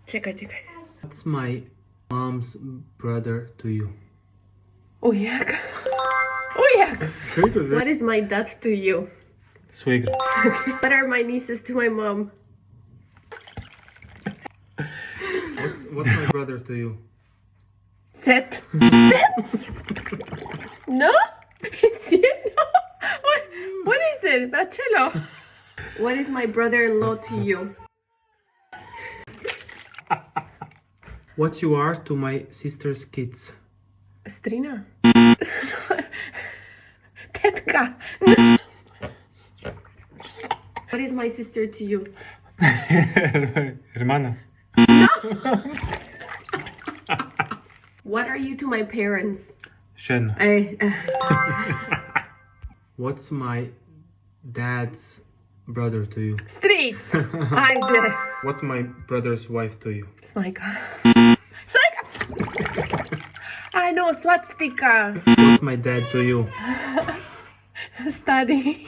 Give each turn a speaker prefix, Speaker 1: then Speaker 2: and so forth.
Speaker 1: Čekaj.
Speaker 2: What's my mom's brother to you?
Speaker 1: Ujak. What is my dad to you?
Speaker 2: Svega.
Speaker 1: What are my nieces to my mom?
Speaker 2: What's my brother to you?
Speaker 1: Set. No? It's you? No. What is it? Marcello. What is my brother-in-law to you?
Speaker 2: What you are to my sister's kids?
Speaker 1: Strina. Tetka. What is my sister to you?
Speaker 2: Hermana.
Speaker 1: What are you to my parents?
Speaker 2: Shen. What's my dad's brother to you?
Speaker 1: Streets. Ajde.
Speaker 2: What's my brother's wife to you?
Speaker 1: Snajka. I know, swastika.
Speaker 2: What's my dad to you?
Speaker 1: Study.